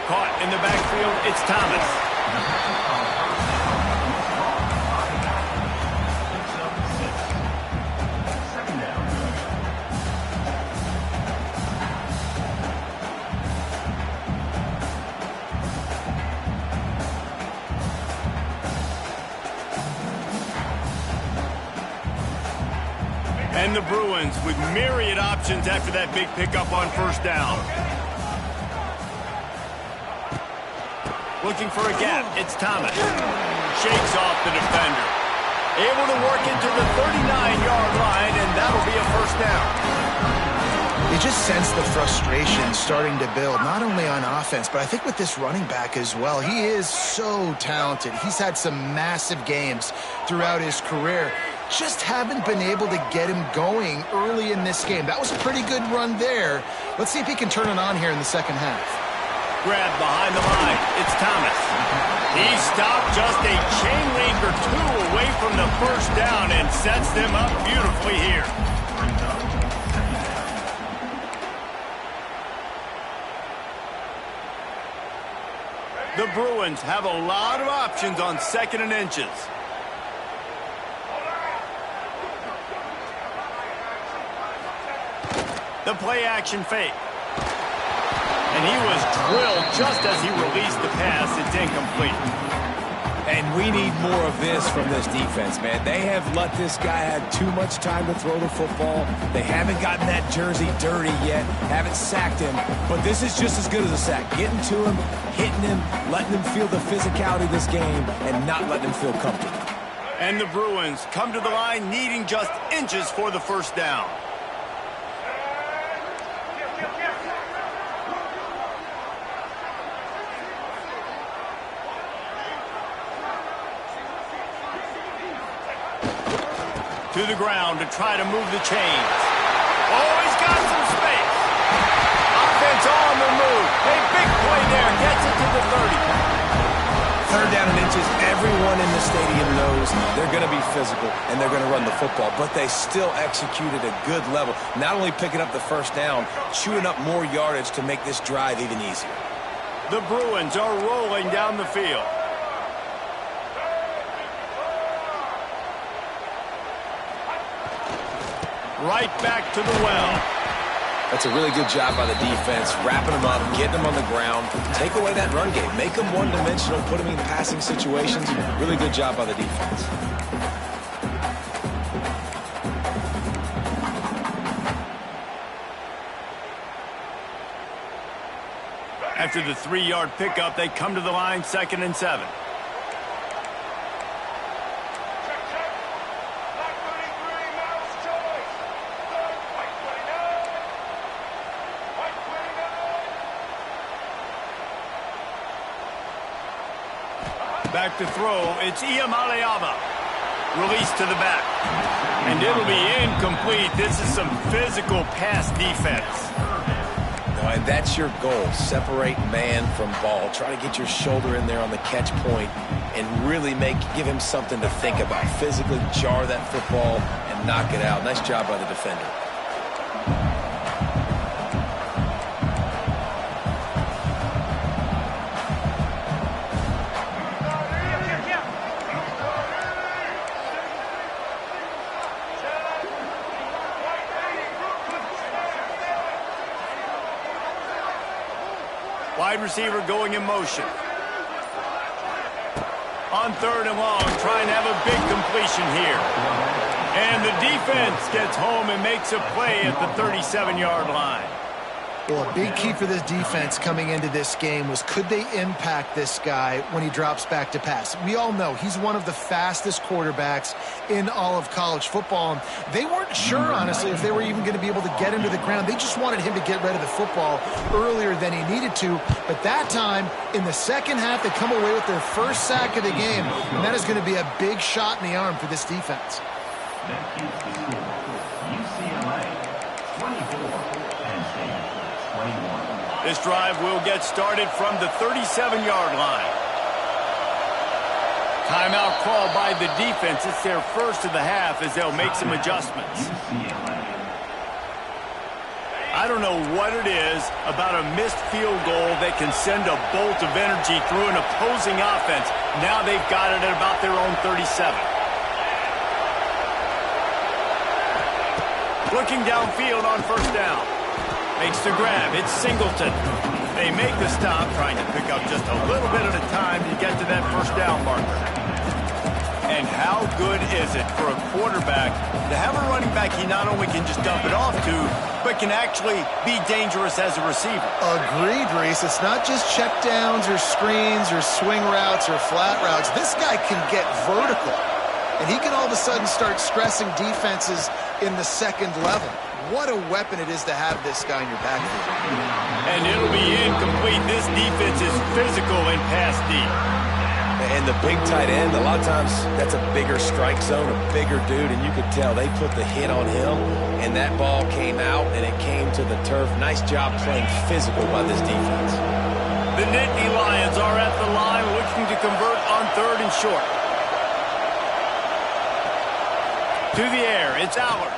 [SPEAKER 1] Caught in the backfield, it's Thomas. And the Bruins with myriad options after that big pickup on first down. Looking for a gap, it's Thomas. Shakes off the defender. Able to work into the 39-yard line, and that'll be a first down.
[SPEAKER 3] You just sense the frustration starting to build, not only on offense, but I think with this running back as well. He is so talented. He's had some massive games throughout his career. Just haven't been able to get him going early in this game. That was a pretty good run there. Let's see if he can turn it on here in the second half.
[SPEAKER 1] Grab behind the line. It's Thomas. He stopped just a chain link or two away from the first down and sets them up beautifully here. The Bruins have a lot of options on second and inches. The play action fake. And he was drilled just as he released the pass. It's incomplete.
[SPEAKER 2] And we need more of this from this defense, man. They have let this guy have too much time to throw the football. They haven't gotten that jersey dirty yet, haven't sacked him. But this is just as good as a sack. Getting to him, hitting him, letting him feel the physicality of this game, and not letting him feel comfortable.
[SPEAKER 1] And the Bruins come to the line needing just inches for the first down. To the ground to try to move the chains. Oh, he's got some space. Offense on the move. A big play there. Gets it to the 30.
[SPEAKER 2] Third down and inches. Everyone in the stadium knows they're going to be physical and they're going to run the football, but they still executed a good level. Not only picking up the first down, chewing up more yardage to make this drive even easier.
[SPEAKER 1] The Bruins are rolling down the field. Right back to the well.
[SPEAKER 2] That's a really good job by the defense, wrapping them up, getting them on the ground, take away that run game, make them one-dimensional, put them in passing situations. Really good job by the defense.
[SPEAKER 1] After the 3-yard pickup, they come to the line, 2nd and 7. Back to throw, it's Iamaleava. Release to the back. And it'll be incomplete. This is some physical pass defense.
[SPEAKER 2] And that's your goal. Separate man from ball. Try to get your shoulder in there on the catch point and really give him something to think about. Physically jar that football and knock it out. Nice job by the defender.
[SPEAKER 1] Wide receiver going in motion. On 3rd and long, trying to have a big completion here. And the defense gets home and makes a play at the 37-yard line.
[SPEAKER 3] Well, a big key for this defense coming into this game was, could they impact this guy when he drops back to pass? We all know he's one of the fastest quarterbacks in all of college football. And they weren't sure, honestly, if they were even going to be able to get him to the ground. They just wanted him to get rid of the football earlier than he needed to. But that time, in the second half, they come away with their first sack of the game. And that is going to be a big shot in the arm for this defense.
[SPEAKER 5] UCLA, 24, Penn State, 21.
[SPEAKER 1] This drive will get started from the 37-yard line. Timeout called by the defense. It's their first of the half as they'll make some adjustments. I don't know what it is about a missed field goal that can send a bolt of energy through an opposing offense. Now they've got it at about their own 37. Looking downfield on first down. Makes the grab. It's Singleton. They make the stop, trying to pick up just a little bit at a time to get to that first down marker. And how good is it for a quarterback to have a running back he not only can just dump it off to, but can actually be dangerous as a receiver?
[SPEAKER 3] Agreed, Reese. It's not just check downs or screens or swing routes or flat routes. This guy can get vertical, and he can all of a sudden start stressing defenses in the second level. What a weapon it is to have this guy in your backfield.
[SPEAKER 1] And it'll be incomplete. This defense is physical and pass deep.
[SPEAKER 2] And the big tight end, a lot of times that's a bigger strike zone, a bigger dude, and you could tell they put the hit on him, and that ball came out, and it came to the turf. Nice job playing physical by this defense.
[SPEAKER 1] The Nittany Lions are at the line looking to convert on 3rd and short. To the air, it's Allard.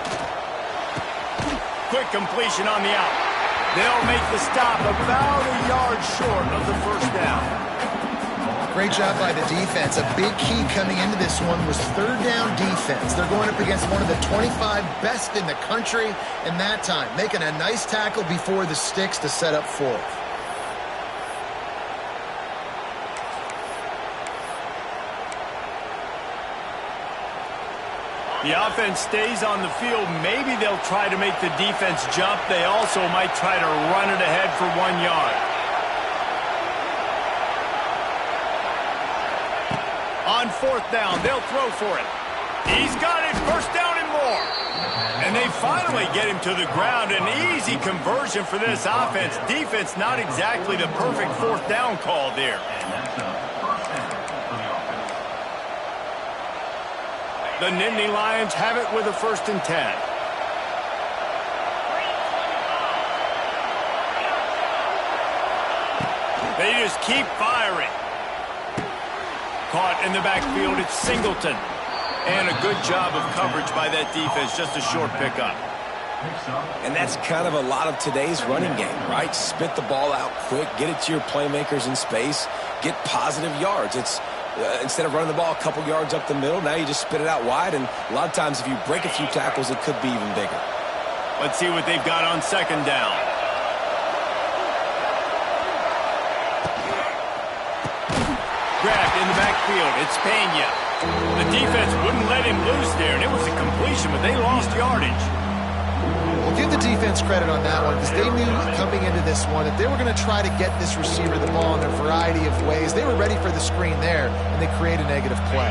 [SPEAKER 1] Quick completion on the out. They'll make the stop about a yard short of the first down.
[SPEAKER 3] Great job by the defense. A big key coming into this one was 3rd down defense. They're going up against one of the 25 best in the country in that time, making a nice tackle before the sticks to set up 4th.
[SPEAKER 1] The offense stays on the field. Maybe they'll try to make the defense jump. They also might try to run it ahead for 1 yard. On 4th down, they'll throw for it. He's got it, 1st down and more. And they finally get him to the ground. An easy conversion for this offense. Defense not exactly the perfect 4th down call there. The Nittany Lions have it with a 1st and 10. They just keep firing. Caught in the backfield, it's Singleton. And a good job of coverage by that defense, just a short pickup.
[SPEAKER 2] And that's kind of a lot of today's running game, right? Spit the ball out quick, get it to your playmakers in space, get positive yards. It's instead of running the ball a couple yards up the middle, now you just spit it out wide, and a lot of times if you break a few tackles, it could be even bigger.
[SPEAKER 1] Let's see what they've got on 2nd down. Grabbed in the backfield, it's Pena. The defense wouldn't let him loose there, and it was a completion, but they lost yardage.
[SPEAKER 3] Well, give the defense credit on that one, because they knew coming into this one that they were going to try to get this receiver the ball in a variety of ways. They were ready for the screen there, and they create a negative play.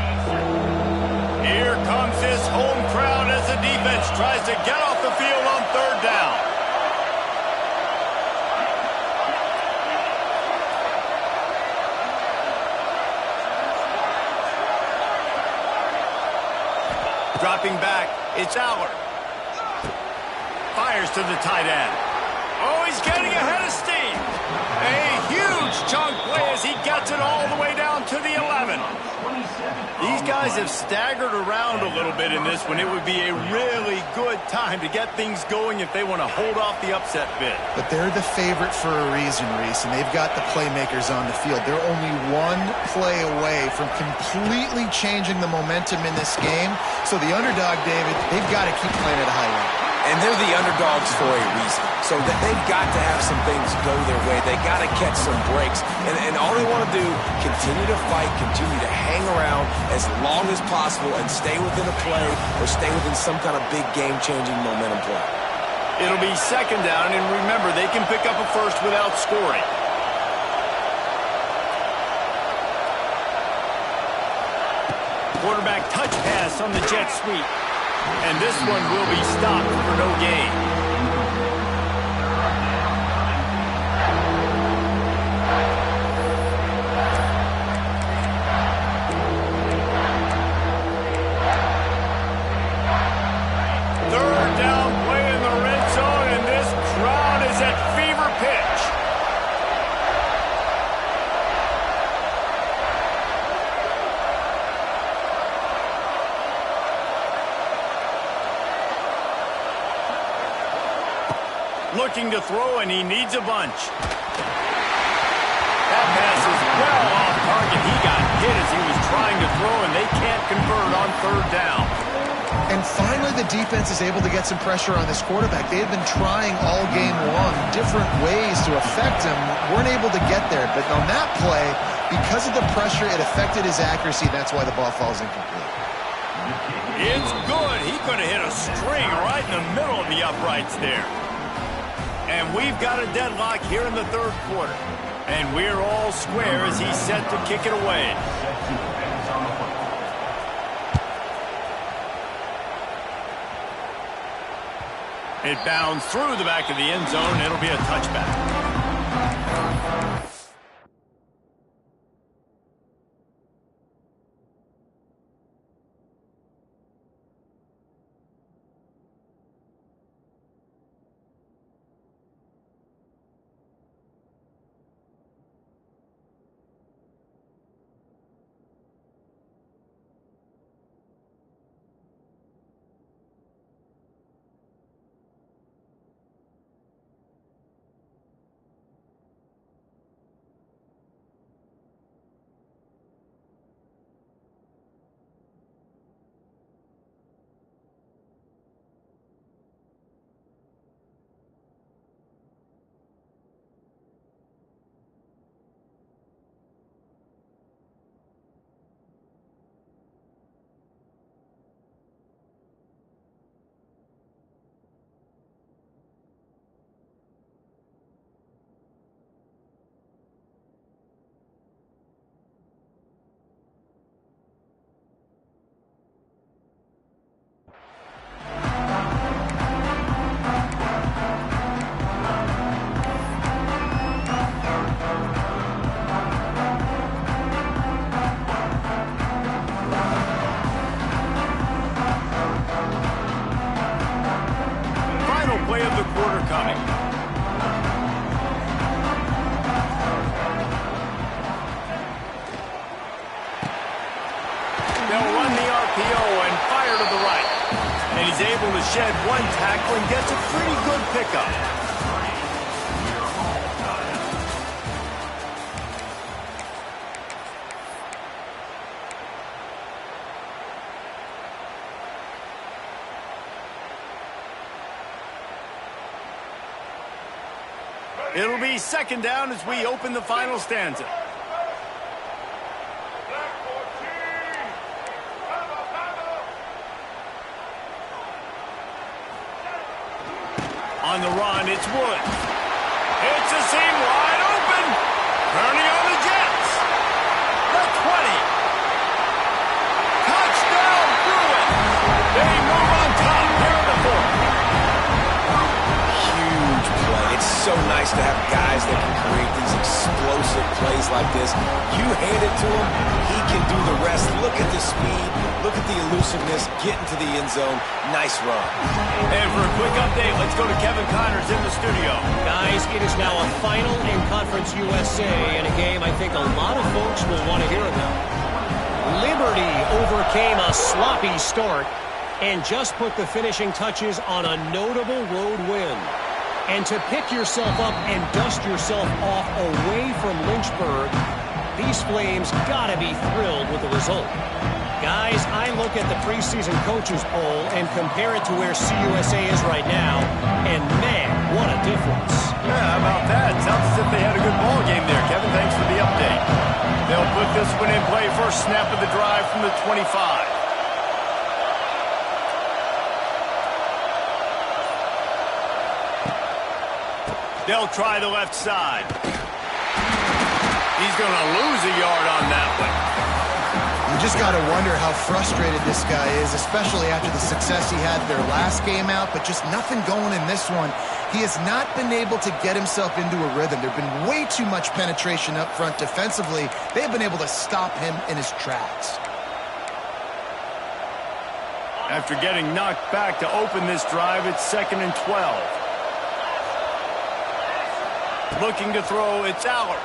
[SPEAKER 1] Here comes this home crowd as the defense tries to get off the field on 3rd down. Dropping back, it's Allard. Fires to the tight end. Oh, he's getting ahead of steam. A huge chunk play as he gets it all the way down to the 11. These guys have staggered around a little bit in this one. It would be a really good time to get things going if they want to hold off the upset bid.
[SPEAKER 3] But they're the favorite for a reason, Reese, and they've got the playmakers on the field. They're only one play away from completely changing the momentum in this game. So the underdog, David, they've got to keep playing at a high level.
[SPEAKER 2] And they're the underdogs for a reason. So that they've got to have some things go their way. They got to catch some breaks. And all they want to do, continue to fight, continue to hang around as long as possible and stay within a play or stay within some kind of big game-changing momentum play.
[SPEAKER 1] It'll be 2nd down, and remember, they can pick up a first without scoring. Quarterback touch pass on the jet sweep. And this one will be stopped for no gain. Third down play in the red zone, and this crowd is at fever pitch. looking to throw, and he needs a bunch. That pass is well off target. He got hit as he was trying to throw, and they can't convert on third down.
[SPEAKER 3] And finally, the defense is able to get some pressure on this quarterback. They had been trying all game long different ways to affect him. Weren't able to get there. But on that play, because of the pressure, it affected his accuracy. That's why the ball falls incomplete.
[SPEAKER 1] It's good. He could have hit a string right in the middle of the uprights there. And we've got a deadlock here in the third quarter. And we're all square as he's set to kick it away. It bounds through the back of the end zone. It'll be a touchback. Able to shed one tackle and gets a pretty good pickup. It'll be second down as we open the final stanza. On the run, it's Woods. It's a seam wide open. Turning on the Jets. The 20. Touchdown, Bruin. They move on top here in the fourth.
[SPEAKER 2] Huge play. It's so nice to have guys that can create these explosive plays like this. You hand it to him, he can do the rest. Look at the speed. Look at the elusiveness, get into the end zone. Nice run.
[SPEAKER 1] And for a quick update, let's go to Kevin Connors in the studio.
[SPEAKER 4] Guys, it is now a final in Conference USA, and a game I think a lot of folks will want to hear about. Liberty overcame a sloppy start and just put the finishing touches on a notable road win. And to pick yourself up and dust yourself off away from Lynchburg, these Flames gotta be thrilled with the result. Guys, I look at the preseason coaches poll and compare it to where CUSA is right now, and man, what a difference.
[SPEAKER 1] Yeah, how about that? Sounds as if they had a good ball game there. Kevin, thanks for the update. They'll put this one in play. First snap of the drive from the 25. They'll try the left side. He's going to lose a yard on that one.
[SPEAKER 3] You just got to wonder how frustrated this guy is, especially after the success he had their last game out, but just nothing going in this one. He has not been able to get himself into a rhythm. There's been way too much penetration up front defensively. They've been able to stop him in his tracks.
[SPEAKER 1] After getting knocked back to open this drive, it's 2nd and 12. Looking to throw, it's Aller.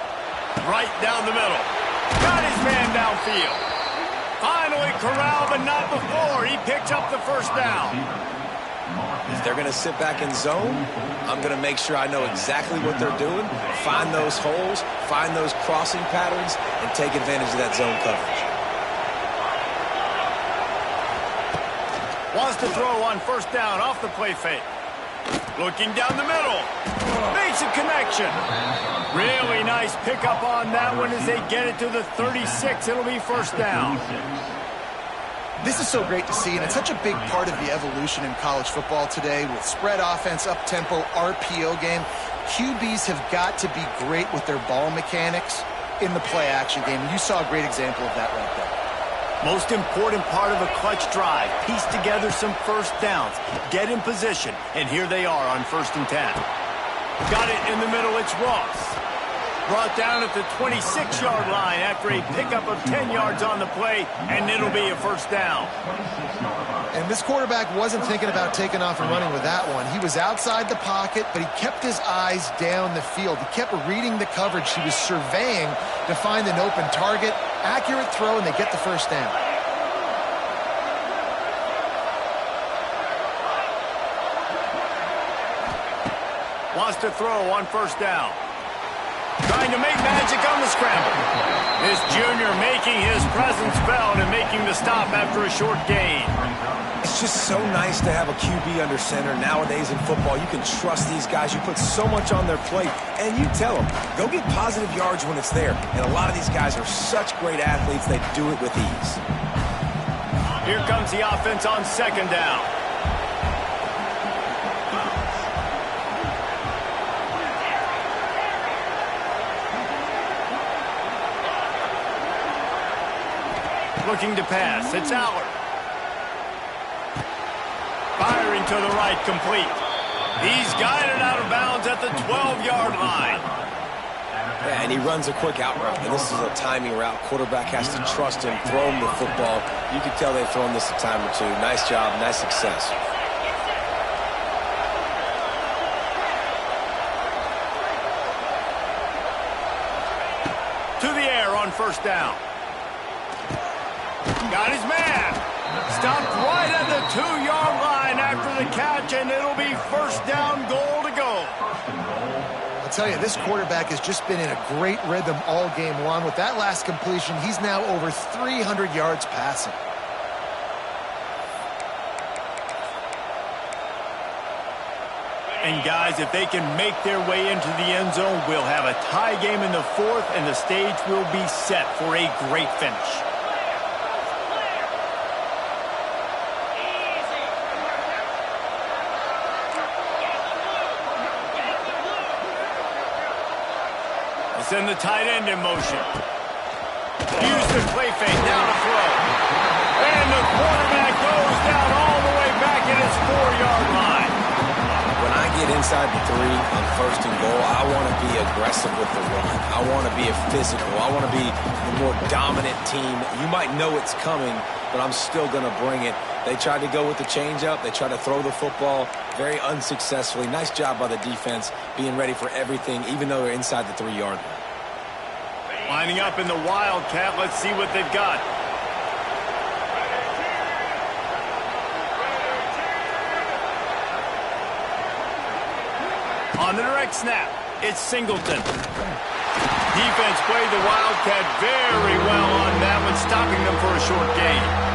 [SPEAKER 1] Right down the middle. Got his man downfield. Finally corralled, but not before. He picks up the first down.
[SPEAKER 2] If they're going to sit back in zone, I'm going to make sure I know exactly what they're doing, find those holes, find those crossing patterns, and take advantage of that zone coverage.
[SPEAKER 1] Wants to throw on first down off the play fake. Looking down the middle. Makes a connection. Really nice pickup on that one as they get it to the 36. It'll be first down.
[SPEAKER 3] This is so great to see, and it's such a big part of the evolution in college football today with spread offense, up-tempo, RPO game. QBs have got to be great with their ball mechanics in the play-action game. You saw a great example of that right there.
[SPEAKER 1] Most important part of a clutch drive. Piece together some first downs. Get in position. And here they are on 1st and 10. Got it in the middle. It's Ross. Brought down at the 26-yard line after a pickup of 10 yards on the play. And it'll be a first down.
[SPEAKER 3] And this quarterback wasn't thinking about taking off and running with that one. He was outside the pocket, but he kept his eyes down the field. He kept reading the coverage. He was surveying to find an open target. Accurate throw, and they get the first down.
[SPEAKER 1] Wants to throw on first down. Trying to make magic on the scramble. This junior making his presence felt and making the stop after a short gain.
[SPEAKER 2] It's just so nice to have a QB under center. Nowadays in football, you can trust these guys. You put so much on their plate, and you tell them, go get positive yards when it's there. And a lot of these guys are such great athletes, they do it with ease.
[SPEAKER 1] Here comes the offense on 2nd down. Looking to pass. It's Allard. Firing to the right, complete. He's guided out of bounds at the 12-yard line.
[SPEAKER 2] Yeah, and he runs a quick out route, and this is a timing route. Quarterback has to trust him, throw him the football. You can tell they've thrown this a time or two. Nice job, nice success.
[SPEAKER 1] To the air on first down. Got his man. Stopped right at the 2-yard line after the catch, and it'll be first down, goal to go.
[SPEAKER 3] I'll tell you, this quarterback has just been in a great rhythm all game long. With that last completion, he's now over 300 yards passing.
[SPEAKER 1] And guys, if they can make their way into the end zone, we'll have a tie game in the 4th, and the stage will be set for a great finish. Send the tight end in motion. Houston play fake, down to throw. And the quarterback goes down all the way back at his 4-yard line.
[SPEAKER 2] When I get inside the 3 on 1st and goal, I want to be aggressive with the run. I want to be a physical. I want to be the more dominant team. You might know it's coming, but I'm still going to bring it. They tried to go with the changeup. They tried to throw the football very unsuccessfully. Nice job by the defense being ready for everything, even though they're inside the 3-yard line.
[SPEAKER 1] Lining up in the Wildcat. Let's see what they've got. On the direct snap, it's Singleton. Defense played the Wildcat very well on that one, stopping them for a short gain.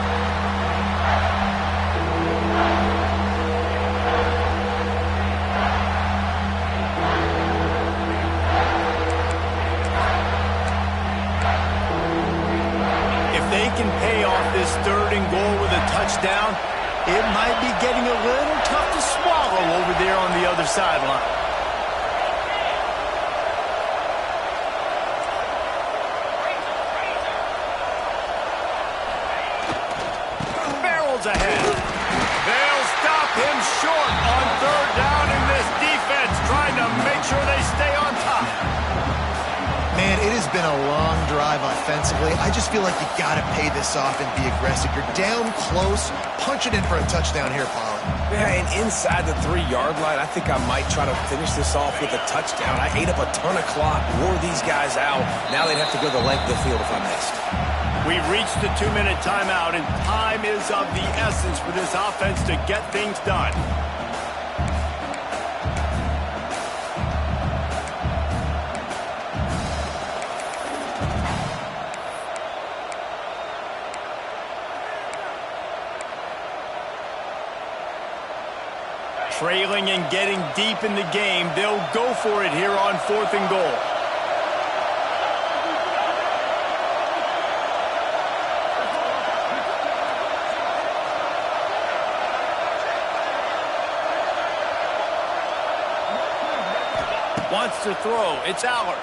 [SPEAKER 1] Can pay off this 3rd and goal with a touchdown, it might be getting a little tough to swallow over there on the other sideline. Barrels ahead. They'll stop him short on 3rd down, and this defense trying to make sure they stay on top.
[SPEAKER 3] Man, it has been a long drive offensively. I just feel like you got to pay this off and be aggressive. You're down close. Punch it in for a touchdown here, Paul.
[SPEAKER 2] Yeah, and inside the 3-yard line, I think I might try to finish this off with a touchdown. I ate up a ton of clock, wore these guys out. Now they'd have to go the length of the field if I missed.
[SPEAKER 1] We've reached the 2-minute timeout, and time is of the essence for this offense to get things done. Trailing and getting deep in the game, they'll go for it here on 4th and goal. Wants to throw. It's Aller.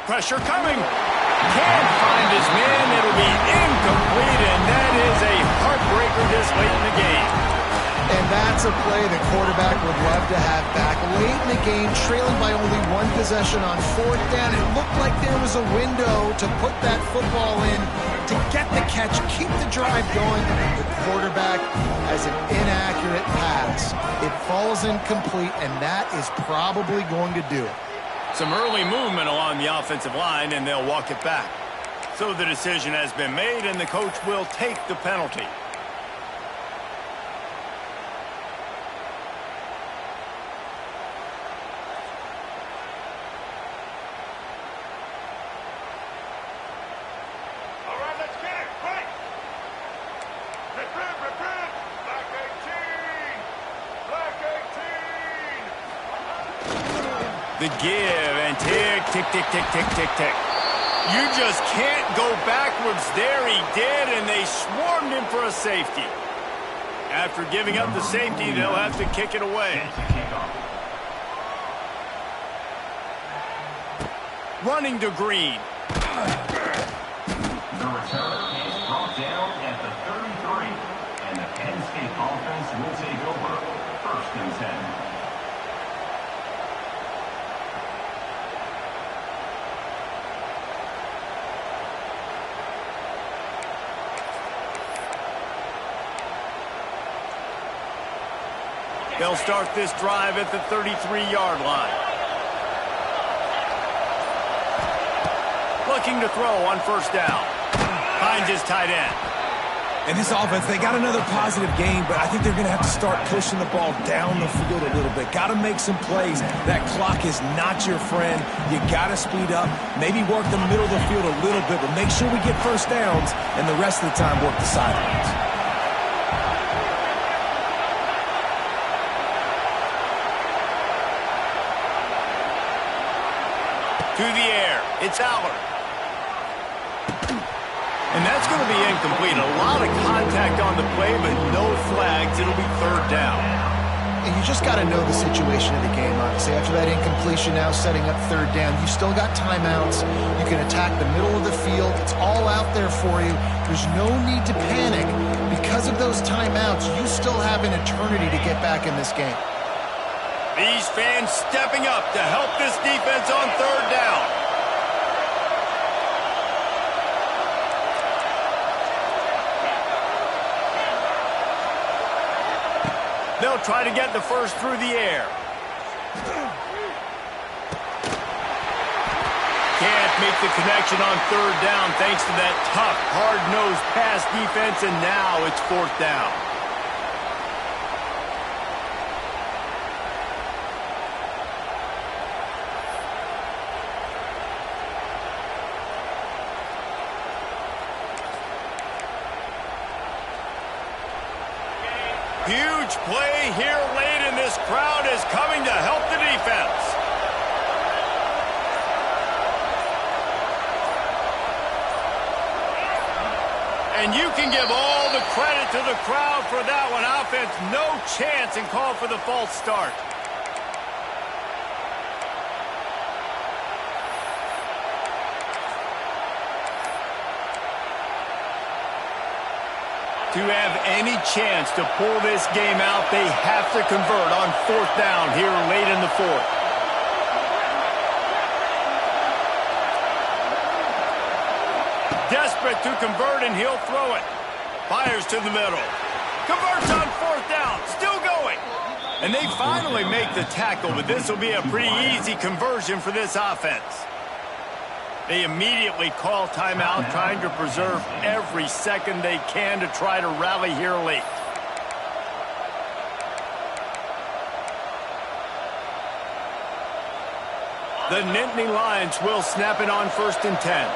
[SPEAKER 1] Pressure coming. Can't find his man. It'll be incomplete, and that is a heartbreaker this late in the game.
[SPEAKER 3] And that's a play the quarterback would love to have back. Late in the game, trailing by only 1 possession on 4th down. It looked like there was a window to put that football in, to get the catch, keep the drive going. The quarterback has an inaccurate pass. It falls incomplete, and that is probably going to do it.
[SPEAKER 1] Some early movement along the offensive line, and they'll walk it back. So the decision has been made, and the coach will take the penalty. The give and tick, tick, tick, tick, tick, tick, tick. You just can't go backwards there. He did, and they swarmed him for a safety. After giving up the safety, they'll have to kick it away. Running to Green.
[SPEAKER 5] The return is brought down at the 33, and the Penn State offense will take over 1st and 10.
[SPEAKER 1] They'll start this drive at the 33-yard line. Looking to throw on 1st down. Finds his tight end.
[SPEAKER 2] And this offense, they got another positive game, but I think they're going to have to start pushing the ball down the field a little bit. Got to make some plays. That clock is not your friend. You got to speed up. Maybe work the middle of the field a little bit, but make sure we get 1st downs, and the rest of the time work the sidelines.
[SPEAKER 1] To the air. It's Aller. And that's going to be incomplete. A lot of contact on the play, but no flags. It'll be 3rd down.
[SPEAKER 3] And you just got to know the situation of the game, honestly. After that incompletion, now setting up 3rd down, you still got timeouts. You can attack the middle of the field. It's all out there for you. There's no need to panic. Because of those timeouts, you still have an eternity to get back in this game.
[SPEAKER 1] These fans stepping up to help this defense on 3rd down. They'll try to get the first through the air. Can't make the connection on 3rd down thanks to that tough, hard-nosed pass defense, and now it's 4th down. Huge play here late, and this crowd is coming to help the defense. And you can give all the credit to the crowd for that one. Offense, no chance, and call for the false start. To have any chance to pull this game out, they have to convert on 4th down here late in the 4th. Desperate to convert, and he'll throw it. Fires to the middle. Converts on 4th down. Still going. And they finally make the tackle, but this will be a pretty easy conversion for this offense. They immediately call timeout, trying to preserve every second they can to try to rally here late. The Nittany Lions will snap it on 1st and 10.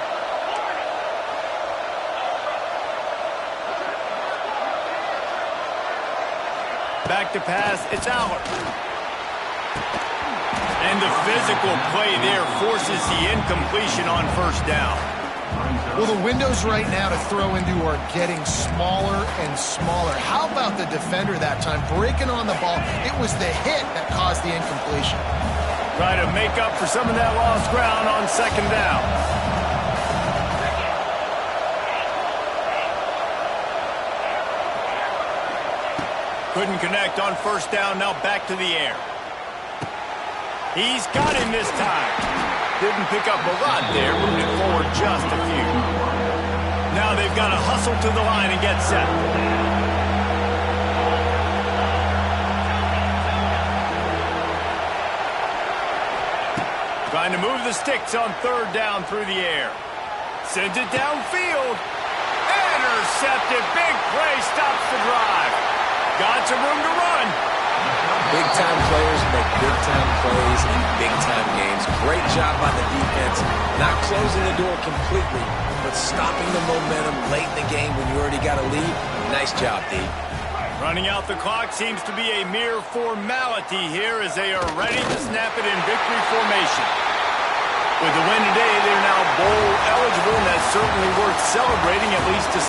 [SPEAKER 1] Back to pass, it's Aller. And the physical play there forces the incompletion on 1st down.
[SPEAKER 3] Well, the windows right now to throw into are getting smaller and smaller. How about the defender that time breaking on the ball? It was the hit that caused the incompletion.
[SPEAKER 1] Try to make up for some of that lost ground on 2nd down. Couldn't connect on 1st down, now back to the air. He's got him this time. Didn't pick up a lot there, moved it forward just a few. Now they've got to hustle to the line and get set. Trying to move the sticks on 3rd down through the air. Sends it downfield. Intercepted. Big play stops the drive. Got some room to run.
[SPEAKER 2] Big-time players make big-time plays in big-time games. Great job by the defense. Not closing the door completely, but stopping the momentum late in the game when you already got a lead. Nice job, D.
[SPEAKER 1] Running out the clock seems to be a mere formality here as they are ready to snap it in victory formation. With the win today, they're now bowl eligible, and that's certainly worth celebrating, at least to